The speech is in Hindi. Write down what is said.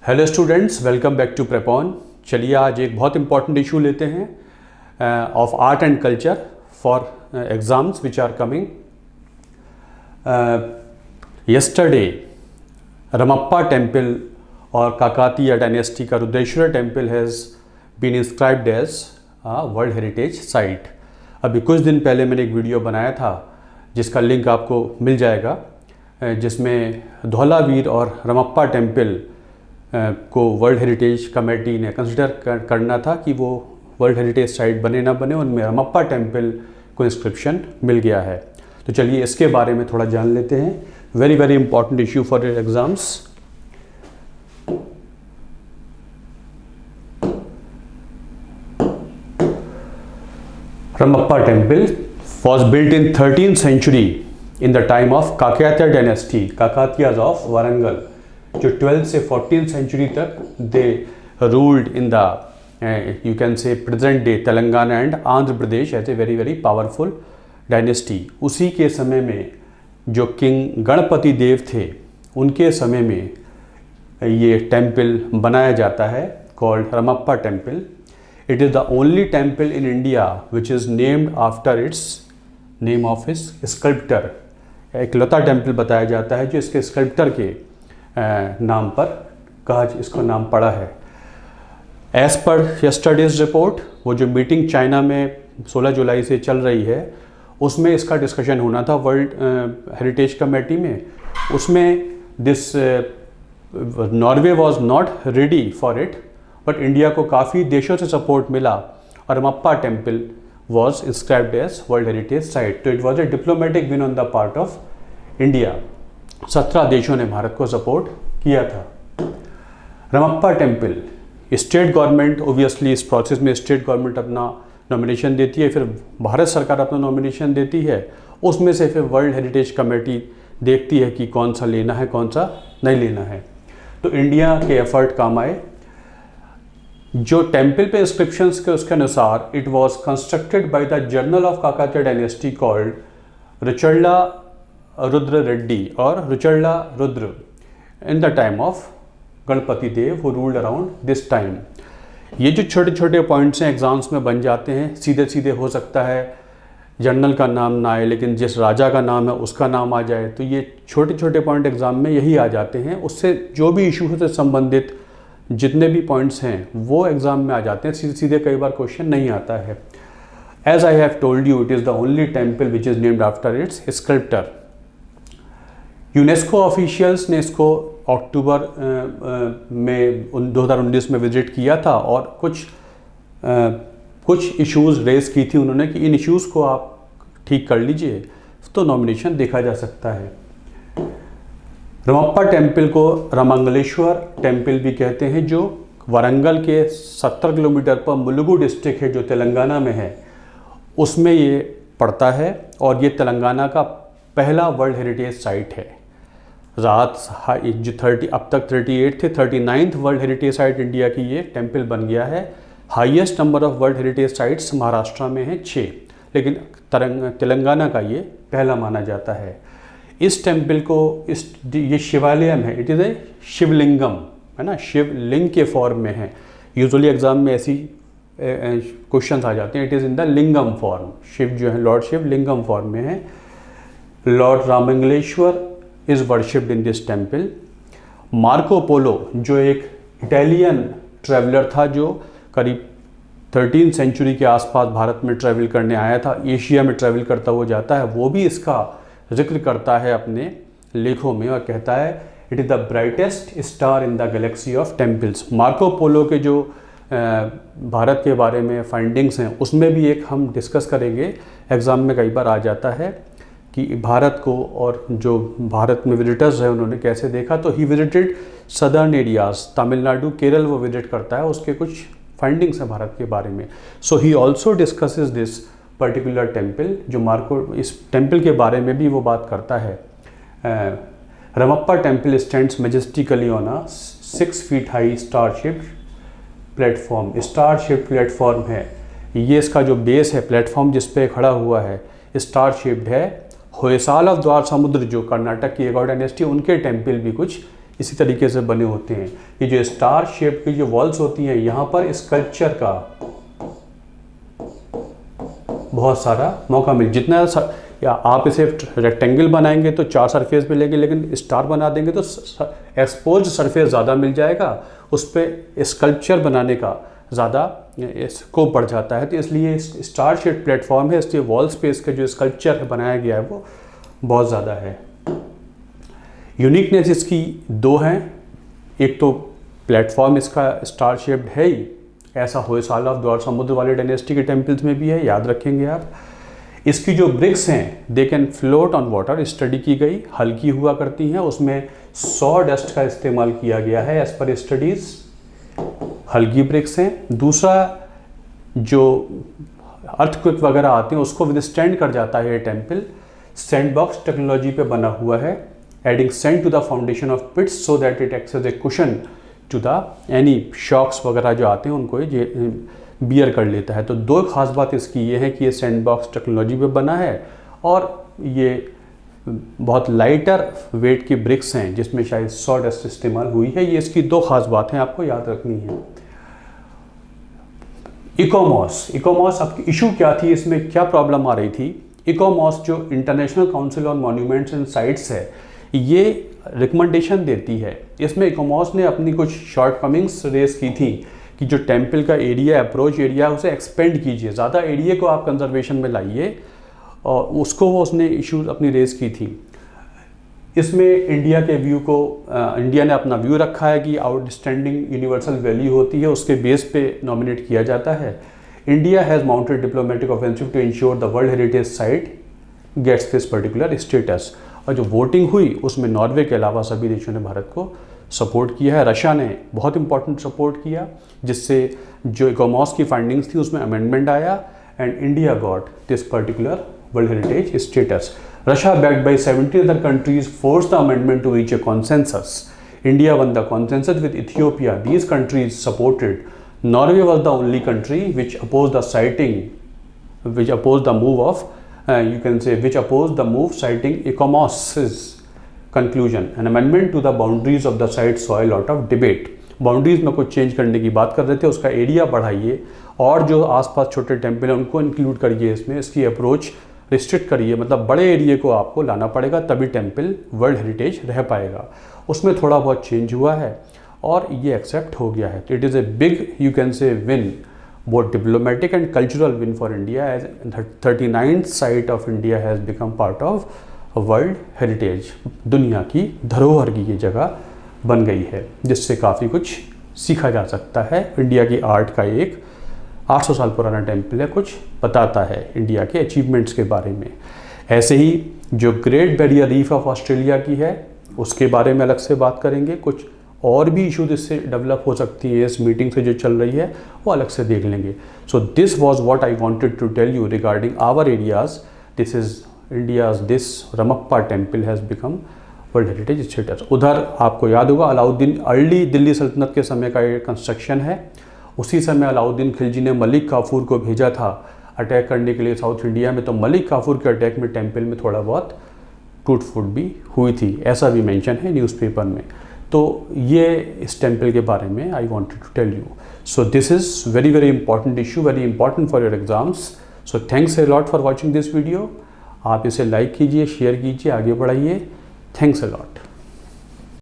Hello students, welcome back to Prepon. चलिए आज एक बहुत इंपॉर्टेंट इशू लेते हैं of art and culture for exams which are coming. Yesterday Ramappa temple और काकातीय डायनेस्टी का Rudreshwara temple has been inscribed as world heritage site. अभी कुछ दिन पहले मैंने एक वीडियो बनाया था जिसका लिंक आपको मिल जाएगा, जिसमें धौलावीर और रमप्पा टेम्पल को वर्ल्ड हेरिटेज कमेटी ने कंसिडर करना था कि वो वर्ल्ड हेरिटेज साइट बने ना बने। उनमें रमप्पा टेम्पल को इंस्क्रिप्शन मिल गया है। तो चलिए इसके बारे में थोड़ा जान लेते हैं। Very very important issue for your exams. Ramappa temple was built in 13th century in the time of Kakatiya dynasty, Kakatiyas of Warangal, जो 12th से 14th century तक they ruled in the you can say present day Telangana and Andhra Pradesh as a very very powerful dynasty। उसी के समय में जो किंग गणपति देव थे उनके समय में ये टेम्पल बनाया जाता है, called Ramappa temple। It is the only temple in India which is named after its name of his sculptor। एक लता टेम्पल बताया जाता है जो इसके स्कल्प्टर के नाम पर इसको नाम पड़ा है। एज पर यस्टरडेज रिपोर्ट, वो जो मीटिंग चाइना में 16 जुलाई से चल रही है उसमें इसका डिस्कशन होना था वर्ल्ड हेरिटेज कमेटी में। उसमें this Norway was not ready for it, but India को काफ़ी देशों से सपोर्ट मिला और Ramappa temple was inscribed as world heritage site. तो it was a diplomatic win on the part of India. 17 देशों ने भारत को सपोर्ट किया था। Ramappa temple state government, obviously इस प्रोसेस में स्टेट गवर्नमेंट अपना नॉमिनेशन देती है, फिर भारत सरकार अपना नॉमिनेशन देती है, उसमें से फिर वर्ल्ड हेरिटेज कमेटी देखती है कि कौन सा लेना है कौन सा नहीं लेना है। तो इंडिया के एफर्ट काम आए। जो टेम्पल पे इंस्क्रिप्शंस के उसके अनुसार it was constructed by the general of Kakatiya dynasty called Recharla Rudra Reddy और Recharla Rudra in the time of Ganapati Deva who ruled around this time. ये जो छोटे छोटे पॉइंट्स हैं एग्जाम्स में बन जाते हैं, सीधे सीधे हो सकता है जर्नल का नाम ना आए लेकिन जिस राजा का नाम है उसका नाम आ जाए। तो ये छोटे छोटे पॉइंट एग्जाम में यही आ जाते हैं। उससे जो भी इशू से संबंधित जितने भी पॉइंट्स हैं वो एग्जाम में आ जाते हैं, सीधे सीधे कई बार क्वेश्चन नहीं आता है। As I have told you, it is the only temple which is named after its sculptor. UNESCO officials ने इसको अक्टूबर में 2019 में विजिट किया था और कुछ इश्यूज़ रेज की थी उन्होंने कि इन इश्यूज़ को आप ठीक कर लीजिए तो नॉमिनेशन देखा जा सकता है। रमप्पा टेम्पल को रमंगलेश्वर टेम्पल भी कहते हैं, जो वारंगल के 70 किलोमीटर पर मुलुगु डिस्ट्रिक्ट है जो तेलंगाना में है, उसमें ये पड़ता है और ये तेलंगाना का पहला वर्ल्ड हेरिटेज साइट है। जो 30 अब तक 38 थे, 39th world heritage site India की ये टेम्पल बन गया है। Highest number of world heritage sites Maharashtra में है 6, लेकिन तेलंगाना का ये पहला माना जाता है। इस टेम्पल को ये शिवालयम है, इट इज़ ए शिवलिंगम, है ना, शिवलिंग के फॉर्म में है। यूजुअली एग्जाम में ऐसी क्वेश्चंस आ जाते हैं, it is in the lingam form. Shiva जो है लॉर्ड शिव लिंगम फॉर्म में है। Lord Ramalingeswara is worshipped in this temple. Marco Polo जो एक इटालियन ट्रैवलर था जो करीब 13th सेंचुरी के आसपास भारत में ट्रैवल करने आया था, एशिया में ट्रैवल करता हुआ जाता है, वो भी इसका जिक्र करता है अपने लेखों में और कहता है it is the brightest star in the Galaxy of temples. Marco Polo के जो भारत के बारे में फाइंडिंग्स हैं उसमें भी एक हम डिस्कस करेंगे। एग्ज़ाम में कई बार आ जाता है कि भारत को और जो भारत में विजिटर्स हैं उन्होंने कैसे देखा। तो he visited southern areas, Tamil Nadu Kerala वो विजिट करता है, उसके कुछ फाइंडिंग्स हैं भारत के बारे में। So he also discusses this particular temple. जो मार्को इस टेम्पल के बारे में भी वो बात करता है। Ramappa temple stands majestically on a 6 feet high star shaped platform. Star shaped platform है ये, इसका जो बेस है प्लेटफॉर्म जिस पे खड़ा हुआ है स्टार शिफ्ट है। होयसाल ऑफ द्वार समुद्र जो कर्नाटक की एक और डायनेस्टी, उनके टेम्पल भी कुछ इसी तरीके से बने होते हैं। ये जो स्टार शेप की जो वॉल्स होती हैं, यहाँ पर स्कल्पचर का बहुत सारा मौका मिल, जितना या आप इसे रेक्टेंगल बनाएंगे तो 4 सरफेस मिलेंगे, लेकिन स्टार बना देंगे तो एक्सपोज सरफेस ज़्यादा मिल जाएगा, उस पर स्कल्पचर बनाने का ज़्यादा स्कोप बढ़ जाता है। तो इसलिए स्टार शेप प्लेटफॉर्म है, इसलिए वॉल स्पेस का जो स्कल्पचर बनाया गया है वो बहुत ज़्यादा है। यूनिकनेस इसकी 2 हैं। एक तो प्लेटफॉर्म इसका स्टार शेप्ड है ही, ऐसा होयसाला ऑफ द्वार समुद्र वाले डायनेस्टी के टेम्पल्स में भी है, याद रखेंगे आप। इसकी जो ब्रिक्स हैं they can float on water, study की गई, हल्की हुआ करती हैं, उसमें सॉ डस्ट का इस्तेमाल किया गया है एज पर स्टडीज़, हल्की ब्रिक्स हैं। दूसरा, जो अर्थक्वेक वगैरह आते हैं उसको विदस्टैंड कर जाता है ये टेम्पल, सैंडबॉक्स टेक्नोलॉजी पे बना हुआ है, adding sand to the foundation of pits so that it acts as a cushion to the any shocks वगैरह जो आते हैं उनको ये बियर कर लेता है। तो 2 खास बात इसकी ये है कि ये सैंडबॉक्स टेक्नोलॉजी पे बना है और ये बहुत लाइटर वेट की ब्रिक्स हैं जिसमें शायद सॉ डस्ट इस्तेमाल हुई है। ये इसकी 2 खास बातें आपको याद रखनी है। इकोमॉस आपकी इशू क्या थी, इसमें क्या प्रॉब्लम आ रही थी? इकोमॉस जो international council on monuments and sites है, ये रिकमेंडेशन देती है। इसमें इकोमॉस ने अपनी कुछ शॉर्टकमिंग्स रेस की थी कि जो टेम्पल का एरिया, अप्रोच एरिया, उसे एक्सपेंड कीजिए, ज़्यादा एरिया को आप कंजर्वेशन में लाइए, और उसको वो उसने इश्यूज अपनी रेस की थी। इसमें इंडिया के व्यू को इंडिया ने अपना व्यू रखा है कि आउटस्टैंडिंग यूनिवर्सल वैल्यू होती है, उसके बेस पे नॉमिनेट किया जाता है। India has mounted diplomatic offensive to ensure the world heritage site gets this particular status. और जो वोटिंग हुई उसमें नॉर्वे के अलावा सभी देशों ने भारत को सपोर्ट किया है। रशिया ने बहुत इंपॉर्टेंट सपोर्ट किया, जिससे जो इकोमॉस की फाइंडिंग्स थी उसमें अमेंडमेंट आया and India got this particular world heritage status. Russia, backed by 70 other countries, forced the amendment to reach a consensus. India won the consensus with Ethiopia. These countries supported. Norway was the only country which opposed the siting, which opposed the move of, which opposed the move, citing ICOMOS's conclusion. An amendment to the boundaries of the site saw a lot of debate. Boundaries में कुछ चेंज करने की बात कर रहे थे, उसका एरिया बढ़ाइए और जो आसपास छोटे टेम्पल हैं उनको इंक्लूड करिए इसमें, इसकी अप्रोच रिस्ट्रिक्ट करिए, मतलब बड़े एरिया को आपको लाना पड़ेगा तभी टेम्पल वर्ल्ड हेरिटेज रह पाएगा। उसमें थोड़ा बहुत चेंज हुआ है और ये एक्सेप्ट हो गया है। तो it is a big, you can say, win, both diplomatic and cultural win for India, as 39th site of India has become part of world heritage. दुनिया की धरोहर की ये जगह बन गई है, जिससे काफ़ी कुछ सीखा जा सकता है। इंडिया की आर्ट का एक 800 साल पुराना टेम्पल है, कुछ बताता है इंडिया के अचीवमेंट्स के बारे में। ऐसे ही जो great barrier reef of Australia की है उसके बारे में अलग से बात करेंगे। कुछ और भी इशूज इससे डेवलप हो सकती है, इस मीटिंग से जो चल रही है वो अलग से देख लेंगे। So this was what I wanted to tell you regarding our areas. This is India's, this Ramappa temple has become world heritage status. उधर आपको याद होगा अलाउद्दीन, अर्ली दिल्ली सल्तनत के समय का ये कंस्ट्रक्शन है। उसी समय अलाउद्दीन खिलजी ने मलिक काफूर को भेजा था अटैक करने के लिए साउथ इंडिया में, तो मलिक काफूर के अटैक में टेम्पल में थोड़ा बहुत टूट फूट भी हुई थी, ऐसा भी मेंशन है न्यूज़पेपर में। तो ये इस टेम्पल के बारे में I wanted to tell you. So this is very very important issue, very important for your exams. So thanks a lot for watching this video. आप इसे लाइक कीजिए, शेयर कीजिए, आगे बढ़ाइए। Thanks a lot.